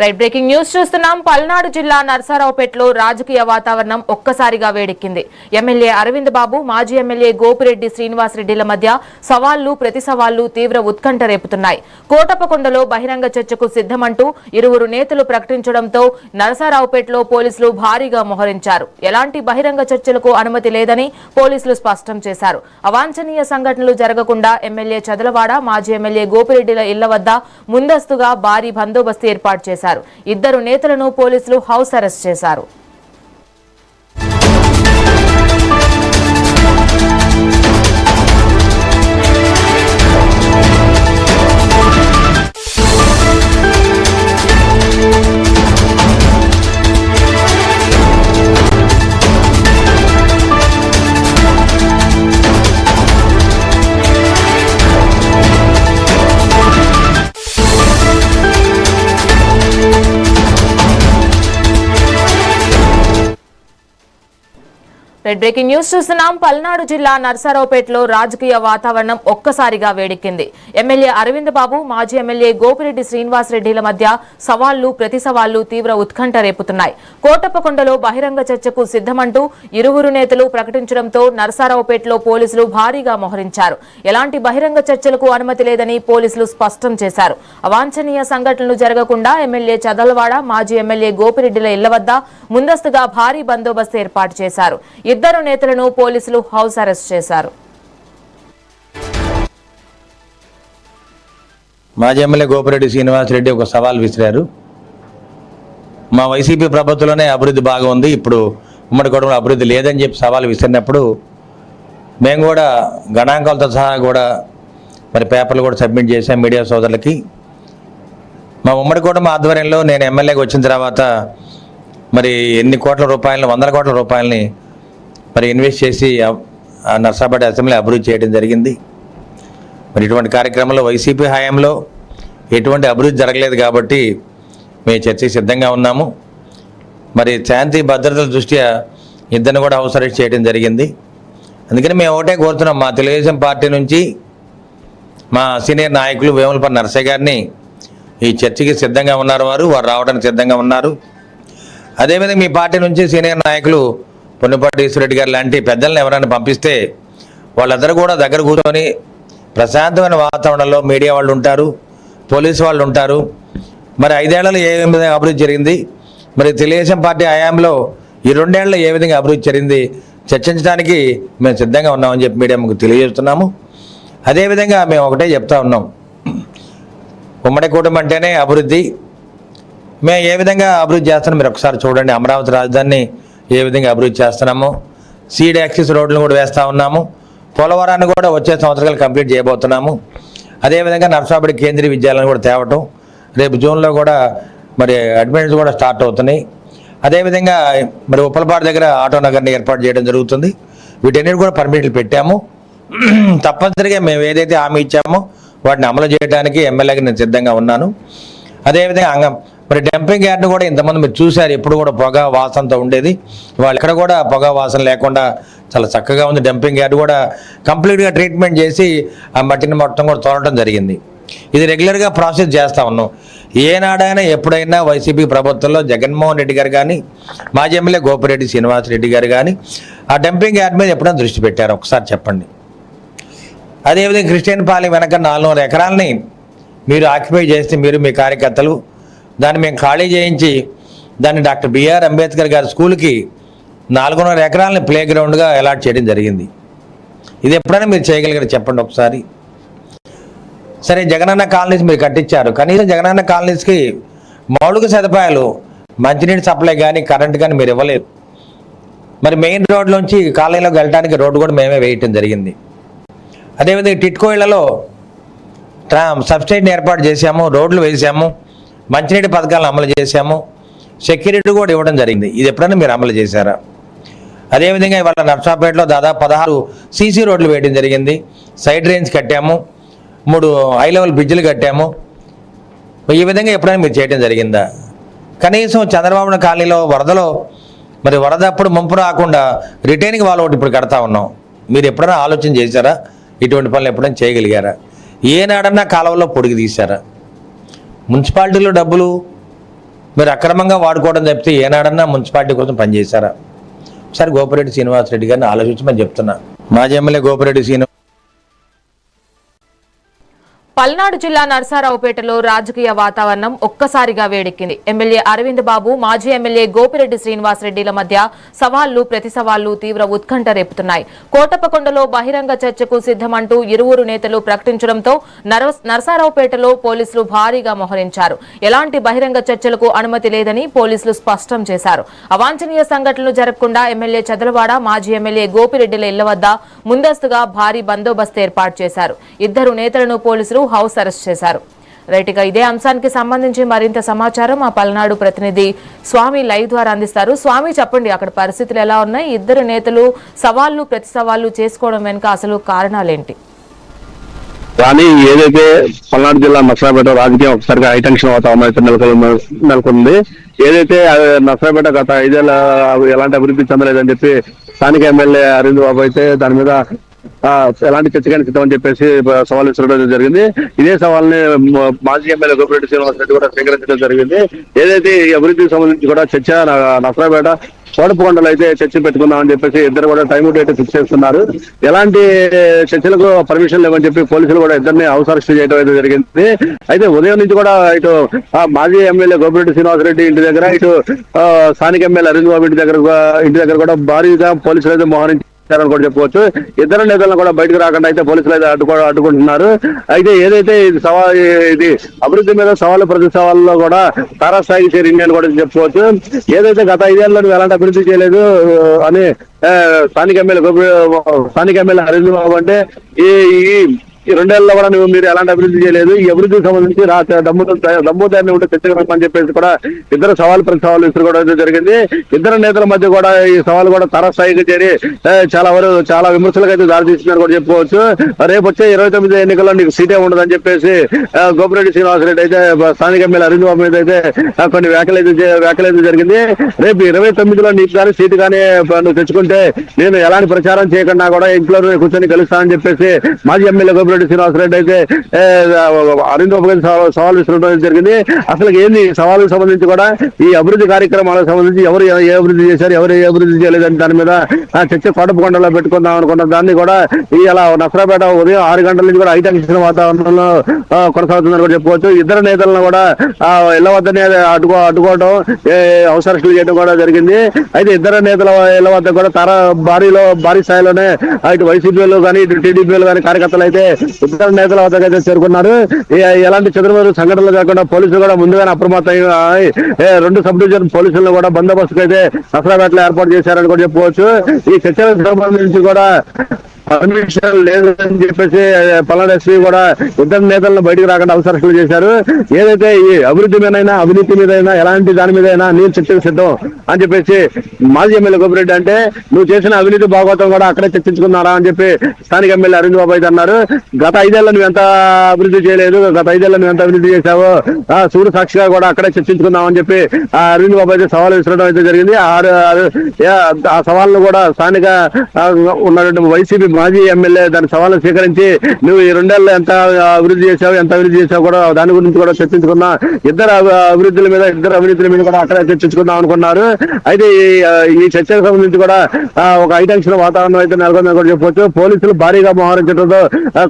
Right breaking news చూస్తున్నాం. పల్నాడు జిల్లా నర్సారావుపేటలో రాజకీయ వాతావరణం ఒక్కసారిగా వేడెక్కింది. ఎమ్మెల్యే అరవింద్ బాబు, మాజీ ఎమ్మెల్యే గోపిరెడ్డి శ్రీనివాసరెడ్డిల మధ్య సవాళ్లు ప్రతి సవాళ్లు తీవ్ర ఉత్కంఠ రేపుతున్నాయి. కోటప్పకొండలో బహిరంగ చర్చకు సిద్ధమంటూ ఇరువురు నేతలు ప్రకటించడంతో నర్సారావుపేటలో పోలీసులు భారీగా మోహరించారు. ఎలాంటి బహిరంగ చర్చలకు అనుమతి లేదని పోలీసులు స్పష్టం చేశారు. అవాంఛనీయ సంఘటనలు జరగకుండా ఎమ్మెల్యే చదలవాడ, మాజీ ఎమ్మెల్యే గోపిరెడ్డిల ఇళ్ల వద్ద ముందస్తుగా భారీ బందోబస్తు ఏర్పాటు చేశారు. ఇద్దరు నేతలను పోలీసులు హౌస్ అరెస్ట్ చేశారు. రెడ్ బ్రేకింగ్ న్యూస్ చూస్తున్నాం. పల్నాడు జిల్లా నర్సారావుపేటలో రాజకీయ వాతావరణం ఒక్కసారిగా వేడెక్కింది. ఎమ్మెల్యే అరవింద్ బాబు, మాజీ ఎమ్మెల్యే గోపిరెడ్డి శ్రీనివాసరెడ్డిల మధ్య సవాళ్లు ప్రతి సవాళ్లు తీవ్ర ఉత్కంఠ రేపుతున్నాయి. కోటప్పకొండలో బహిరంగ చర్చకు సిద్ధమంటూ ఇరువురు నేతలు ప్రకటించడంతో నర్సారావుపేటలో పోలీసులు భారీగా మోహరించారు. ఎలాంటి బహిరంగ చర్చలకు అనుమతి లేదని పోలీసులు స్పష్టం చేశారు. అవాంఛనీయ సంఘటనలు జరగకుండా ఎమ్మెల్యే చదలవాడ, మాజీ ఎమ్మెల్యే గోపిరెడ్డిల ఇళ్ల వద్ద ముందస్తుగా భారీ బందోబస్తు ఏర్పాటు చేశారు. ఇద్దరు నేతలను పోలీసులు హౌస్ అరెస్ట్ చేశారు. మాజీ ఎమ్మెల్యే గోపిరెడ్డి శ్రీనివాసరెడ్డి ఒక సవాల్ విసిరారు. మా వైసీపీ ప్రభుత్వంలోనే అభివృద్ధి బాగా ఉంది, ఇప్పుడు ఉమ్మడి కుటుంబంలో అభివృద్ధి లేదని చెప్పి సవాల్ విసిరినప్పుడు మేము కూడా గణాంకాలతో సహా కూడా మరి పేపర్లు కూడా సబ్మిట్ చేశాం మీడియా సోదరులకి. మా ఉమ్మడి కుటుంబం ఆధ్వర్యంలో నేను ఎమ్మెల్యేకి వచ్చిన తర్వాత మరి ఎన్ని కోట్ల రూపాయలని, 100 కోట్ల రూపాయలని మరి ఇన్వెస్ట్ చేసి నర్సారావుపేట అసెంబ్లీ అభివృద్ధి చేయడం జరిగింది. మరి ఇటువంటి కార్యక్రమంలో వైసీపీ హయాంలో ఎటువంటి అభివృద్ధి జరగలేదు కాబట్టి మేము చర్చకి సిద్ధంగా ఉన్నాము. మరి శాంతి భద్రతల దృష్ట్యా ఇద్దరిని కూడా హౌస్ అరెస్ట్ చేయడం జరిగింది. అందుకని మేము ఒకటే కోరుతున్నాం, మా తెలుగుదేశం పార్టీ నుంచి మా సీనియర్ నాయకులు వేములపల్లి నరసయ్య గారిని ఈ చర్చకి సిద్ధంగా ఉన్నారు, వారు రావడానికి సిద్ధంగా ఉన్నారు. అదేవిధంగా మీ పార్టీ నుంచి సీనియర్ నాయకులు పొన్నుపాటి ఈశ్వరరెడ్డి గారు లాంటి పెద్దలను ఎవరైనా పంపిస్తే వాళ్ళందరూ కూడా దగ్గర కూర్చొని ప్రశాంతమైన వాతావరణంలో మీడియా వాళ్ళు ఉంటారు, పోలీసు వాళ్ళు ఉంటారు. మరి 5 ఏళ్లలో ఏ విధంగా అభివృద్ధి జరిగింది, మరి తెలుగుదేశం పార్టీ హయాంలో ఈ 2 ఏళ్లలో ఏ విధంగా అభివృద్ధి జరిగింది చర్చించడానికి మేము సిద్ధంగా ఉన్నామని చెప్పి మీడియా మాకు తెలియజేస్తున్నాము. అదేవిధంగా మేము ఒకటే చెప్తా ఉన్నాం, ఉమ్మడి కుటుంబం అంటేనే అభివృద్ధి. మేము ఏ విధంగా అభివృద్ధి చేస్తున్నాం మీరు ఒకసారి చూడండి. అమరావతి రాజధానిని ఏ విధంగా అభివృద్ధి చేస్తున్నాము, సీడ్ యాక్సిస్ రోడ్లను కూడా వేస్తూ ఉన్నాము, పోలవరాన్ని కూడా వచ్చే సంవత్సరాలు కంప్లీట్ చేయబోతున్నాము. అదేవిధంగా నర్సారావుపేట కేంద్రీయ విద్యాలయాన్ని కూడా తేవటం, రేపు జూన్లో కూడా మరి అడ్మిషన్స్ కూడా స్టార్ట్ అవుతున్నాయి. అదేవిధంగా మరి ఉప్పలపాడు దగ్గర ఆటో నగర్ని ఏర్పాటు చేయడం జరుగుతుంది. వీటన్నిటి కూడా పర్మిషన్లు పెట్టాము. తప్పనిసరిగా మేము ఏదైతే హామీ ఇచ్చామో వాటిని అమలు చేయడానికి ఎమ్మెల్యేగా నేను సిద్ధంగా ఉన్నాను. అదేవిధంగా మరి డంపింగ్ యార్డ్ను కూడా ఇంతమంది మీరు చూశారు, ఎప్పుడు కూడా పొగ వాసనతో ఉండేది, వాళ్ళు ఎక్కడ కూడా పొగ వాసన లేకుండా చాలా చక్కగా ఉంది. డంపింగ్ యార్డ్ కూడా కంప్లీట్గా ట్రీట్మెంట్ చేసి ఆ మట్టిని మొత్తం కూడా తోలడం జరిగింది. ఇది రెగ్యులర్గా ప్రాసెస్ చేస్తూ ఉన్నాం. ఏనాడైనా ఎప్పుడైనా వైసీపీ ప్రభుత్వంలో జగన్మోహన్ రెడ్డి గారు కానీ, మాజీ ఎమ్మెల్యే గోపిరెడ్డి శ్రీనివాసరెడ్డి గారు కానీ ఆ డంపింగ్ యార్డ్ మీద ఎప్పుడైనా దృష్టి పెట్టారు ఒకసారి చెప్పండి. అదేవిధంగా క్రిస్టియన్ పాలెం వెనక 400 ఎకరాలని మీరు ఆక్యుపై చేస్తే మీరు మీ కార్యకర్తలు దాన్ని మేము ఖాళీ చేయించి దాన్ని డాక్టర్ బిఆర్ అంబేద్కర్ గారి స్కూల్కి 400 ఎకరాలని ప్లే గ్రౌండ్గా అలాట్ చేయడం జరిగింది. ఇది ఎప్పుడైనా మీరు చేయగలిగారు చెప్పండి ఒకసారి. సరే, జగనన్న కాలనీస్ మీరు కట్టించారు, కనీసం జగనన్న కాలనీస్కి మౌలిక సదుపాయాలు మంచినీటి సప్లై కానీ కరెంట్ కానీ మీరు ఇవ్వలేదు. మరి మెయిన్ రోడ్లోంచి కాలనీలోకి వెళ్ళడానికి రోడ్డు కూడా మేమే వేయటం జరిగింది. అదేవిధంగా టిట్కో ఇళ్లలో సబ్స్టేషన్ ఏర్పాటు చేశాము, రోడ్లు వేసాము, మంచినీటి పథకాలను అమలు చేశాము, సెక్యూరిటీ కూడా ఇవ్వడం జరిగింది. ఇది ఎప్పుడైనా మీరు అమలు చేశారా? అదేవిధంగా ఇవాళ నర్సారావుపేటలో దాదాపు 16 సీసీ రోడ్లు వేయడం జరిగింది, సైడ్ రేంజ్ కట్టాము, 3 హై లెవెల్ బ్రిడ్జ్లు కట్టాము. ఈ విధంగా ఎప్పుడైనా మీరు చేయడం జరిగిందా? కనీసం చంద్రబాబు కాలనీలో వరదలో మరి వరద అప్పుడు ముంపు రాకుండా రిటైనింగ్ వాల్ ఒకటి ఇప్పుడు కడతా ఉన్నాం. మీరు ఎప్పుడైనా ఆలోచన చేశారా? ఇటువంటి పనులు ఎప్పుడైనా చేయగలిగారా? ఏనాడన్నా కాలువలో పొడిగి తీశారా? మున్సిపాలిటీలో డబ్బులు మీరు అక్రమంగా వాడుకోవడం తప్పితే ఏనాడన్నా మున్సిపాలిటీ కోసం పనిచేశారా? ఒకసారి గోపిరెడ్డి శ్రీనివాసరెడ్డి గారిని ఆలోచించమని చెప్తున్నా. మాజీ ఎమ్మెల్యే గోపిరెడ్డి శ్రీనివాస్ పల్నాడు జిల్లా నర్సారావుపేటలో రాజకీయ వాతావరణం ఒక్కసారిగా వేడెక్కింది. ఎమ్మెల్యే అరవింద్ బాబు, మాజీ ఎమ్మెల్యే గోపిరెడ్డి శ్రీనివాసరెడ్డిల మధ్య సవాళ్లు ప్రతి సవాళ్లు తీవ్ర ఉత్కంఠ రేపుతున్నాయి. కోటప్పకొండలో బహిరంగ చర్చకు సిద్దమంటూ ఇరువురు నేతలు ప్రకటించడంతో నర్సారావుపేటలో పోలీసులు భారీగా మోహరించారు. ఎలాంటి బహిరంగ చర్చలకు అనుమతి లేదని పోలీసులు స్పష్టం చేశారు. అవాంఛనీయ సంఘటనలు జరగకుండా ఎమ్మెల్యే చదలవాడ, మాజీ ఎమ్మెల్యే గోపిరెడ్డిల ఇళ్ల వద్ద ముందస్తుగా భారీ బందోబస్తు ఏర్పాటు చేశారు. ఇద్దరు నేతలను పోలీసులు హౌస్ అరెస్ట్ చేశారు. రైట్గా ఇదే అంశానికి సంబంధించి మరింత సమాచారం మా పల్నాడు ప్రతినిధి స్వామి లైవ్ ద్వారా అందిస్తారు. స్వామి, చెప్పండి, అక్కడ పరిస్థితులు ఎలా ఉన్నాయి? ఇద్దరు నేతలు సవాళ్లు ప్రతి సవాళ్లు చేసుకోవడం వెనుక అసలు కారణాలేంటి? కానీ ఏదైతే పల్నాడు జిల్లా నర్సరావుపేట రాజకీయం ఒకసారిగా హైటెన్షన్ వాతావరణం అయితే నెలకొంది. ఏదైతే నర్సరావుపేట గత 5 ఏళ్ళ ఎలాంటి అభివృద్ధి చెందలేదని చెప్పి స్థానిక ఎమ్మెల్యే అరవింద్ బాబు అయితే దాని మీద ఎలాంటి చర్చగానే సిద్ధమని చెప్పేసి సవాల్ విసరడం జరిగింది. ఇదే సవాల్ని మాజీ ఎమ్మెల్యే గోపిరెడ్డి శ్రీనివాసరెడ్డి కూడా స్వీకరించడం జరిగింది. ఏదైతే ఈ అభివృద్ధికి సంబంధించి కూడా చర్చ నర్సరావుపేట కోటప్పకొండలో అయితే చర్చ పెట్టుకుందామని చెప్పేసి ఇద్దరు కూడా టైం డేట్ ఫిక్స్ చేస్తున్నారు. ఎలాంటి చర్చలకు పర్మిషన్ లేవని చెప్పి పోలీసులు కూడా ఇద్దరిని హౌస్ అరెస్ట్ చేయడం అయితే జరిగింది. అయితే ఉదయం నుంచి కూడా ఇటు మాజీ ఎమ్మెల్యే గోపిరెడ్డి శ్రీనివాసరెడ్డి ఇంటి దగ్గర, ఇటు స్థానిక ఎమ్మెల్యే అరవింద్ బాబు ఇంటి దగ్గర కూడా భారీగా పోలీసులు అయితే మోహరించి కూడా చెప్పుకోవచ్చు. ఇద్దరు నేతలను కూడా బయటకు రాకుండా అయితే పోలీసులు అయితే అడ్డుకుంటున్నారు. అయితే ఏదైతే ఇది అభివృద్ధి మీద సవాళ్ళు ప్రతి సవాళ్ళలో కూడా తారాస్థాయికి చేరింది అని కూడా చెప్పుకోవచ్చు. ఏదైతే గత 5 ఏళ్ళలో నువ్వు ఎలాంటి అభివృద్ధి చేయలేదు అని స్థానిక ఎమ్మెల్యే అరవింద్ బాబు అంటే ఈ 2 ఏళ్లలో కూడా మీరు ఎలాంటి అభివృద్ధి చేయలేదు, ఈ అభివృద్ధికి సంబంధించి దమ్ముదారిని ఉంటే చర్చని చెప్పేసి కూడా ఇద్దరు ప్రతి సవాళ్ళు విసురుకోవడం జరిగింది. ఇద్దరు నేతల మధ్య కూడా ఈ సవాలు కూడా తారాస్థాయికి చేరి చాలా విమర్శలకు అయితే దారి తీస్తుందని కూడా చెప్పుకోవచ్చు. రేపు వచ్చే 29 ఎన్నికల్లో నీకు సీటే ఉండదని చెప్పేసి గోపిరెడ్డి శ్రీనివాసరెడ్డి అయితే స్థానిక ఎమ్మెల్యే అరవింద్ బాబు మీద అయితే కొన్ని వ్యాఖ్యలు జరిగింది. రేపు 29లో నీకు కానీ సీటు కానీ నువ్వు తెచ్చుకుంటే నేను ఎలాంటి ప్రచారం చేయకుండా కూడా ఇంట్లో కూర్చొని కలుస్తానని చెప్పేసి మాజీ ఎమ్మెల్యే గోపిరెడ్డి శ్రీనివాసరెడ్డి అయితే అరవింద్ బాబు సవాల్ విసరడం జరిగింది. అసలు ఏంది సవాళ్ళకు సంబంధించి కూడా ఈ అభివృద్ధి కార్యక్రమాలకు సంబంధించి ఎవరు ఏ అభివృద్ధి చేశారు, ఎవరు ఏ అభివృద్ధి చేయలేదని దాని మీద చర్చ కోటప్పకొండలో పెట్టుకుందాం అనుకున్న దాన్ని కూడా ఇలా నర్సరావుపేట ఉదయం 6 గంటల నుంచి కూడా హైటెన్షన్ వాతావరణంలో కొనసాగుతుందని కూడా చెప్పుకోవచ్చు. ఇద్దరు నేతలను కూడా ఇళ్ల వద్దనే అడ్డుకోవడం, హౌస్ అరెస్టులు చేయడం కూడా జరిగింది. అయితే ఇద్దరు నేతల ఇళ్ల వద్ద కూడా భారీ స్థాయిలోనే ఇటు వైసీపీలు కానీ ఇటు టీడీపీలు కానీ కార్యకర్తలు అయితే ఇద్దరు నేతల వద్దకు అయితే చేరుకున్నారు. ఎలాంటి చెదురుమదురు సంఘటనలు కాకుండా పోలీసులు కూడా ముందుగానే అప్రమత్తం 2 సబ్ డివిజన్ పోలీసులను కూడా బందోబస్తుకు అయితే నర్సరావుపేటలో ఏర్పాటు చేశారని కూడా చెప్పుకోవచ్చు. ఈ చర్చలకు సంబంధించి కూడా పర్మిషన్ లేదని చెప్పేసి పల్నాడు ఎస్పీ కూడా ఇద్దరు నేతలను బయటకు రాకుండా హౌస్ అరెస్టులు చేశారు. ఏదైతే ఈ అభివృద్ధి మీదైనా అవినీతి మీదైనా ఎలాంటి దాని మీదైనా నేను చర్చకు సిద్ధం అని చెప్పేసి మాజీ ఎమ్మెల్యే గోపిరెడ్డి అంటే నువ్వు చేసిన అవినీతి భాగవతం కూడా అక్కడే చర్చించుకున్నారా అని చెప్పి స్థానిక ఎమ్మెల్యే అరవింద్ బాబు అయితే అన్నారు. గత 5 ఏళ్ళ నువ్వు ఎంత అభివృద్ధి చేయలేదు, గత 5 ఏళ్ళ నువ్వు ఎంత అభివృద్ధి చేశావో సూర్య సాక్షిగా కూడా అక్కడే చర్చించుకుందాం అని చెప్పి అరవింద్ బాబు అయితే సవాల్ విసరడం అయితే జరిగింది. ఆ సవాళ్ళను కూడా స్థానిక ఉన్నటువంటి వైసీపీ మాజీ ఎమ్మెల్యే దాని సవాళ్ళను స్వీకరించి నువ్వు ఈ 2 ఏళ్ళలో ఎంత అభివృద్ధి చేశావు కూడా దాని గురించి కూడా చర్చించుకున్నా. ఇద్దరు అభివృద్ధుల మీద కూడా అక్కడ చర్చించుకుందాం అనుకున్నారు. అయితే ఈ చర్చకు సంబంధించి కూడా ఒక హైటెన్షన్ వాతావరణం అయితే నెలకొందని కూడా చెప్పవచ్చు. పోలీసులు భారీగా మోహరించడంతో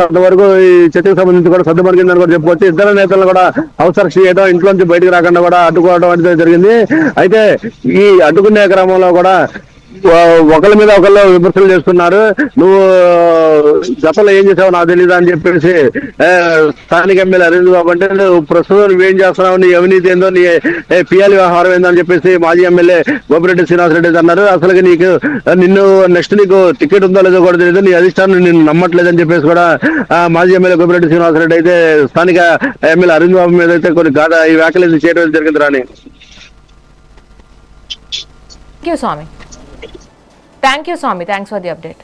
కొంతవరకు ఈ చర్చకు సంబంధించి కూడా సర్దుమరిగిందని కూడా చెప్పవచ్చు. ఇద్దరు నేతలను కూడా హౌస్ అరెస్ట్ చేయడం, ఇంట్లోంచి బయటకు రాకుండా కూడా అడ్డుకోవడం అనేది జరిగింది. అయితే ఈ అడ్డుకునే క్రమంలో కూడా ఒకరి మీద ఒకళ్ళు విమర్శలు చేస్తున్నారు. నువ్వు గతంలో ఏం చేసావు నాకు తెలియదు అని చెప్పేసి స్థానిక ఎమ్మెల్యే అరవింద్ బాబు అంటే నువ్వు ప్రస్తుతం నువ్వేం చేస్తున్నావు, నీ అవినీతి ఏందో, నీ పిఎల్ వ్యవహారం ఏందో అని చెప్పేసి మాజీ ఎమ్మెల్యే గోపిరెడ్డి శ్రీనివాసరెడ్డి అన్నారు. అసలు నీకు నెక్స్ట్ నీకు టికెట్ ఉందో లేదో కూడా తెలియదు, నీ అధిష్టానం నిన్ను నమ్మట్లేదని చెప్పేసి కూడా మాజీ ఎమ్మెల్యే గోపిరెడ్డి శ్రీనివాసరెడ్డి అయితే స్థానిక ఎమ్మెల్యే అరవింద్ బాబు మీద అయితే కొన్ని ఈ వ్యాఖ్యలు చేయడం జరిగింది. రాని Thank you, Swami. Thank you, Swami. Thanks for the update.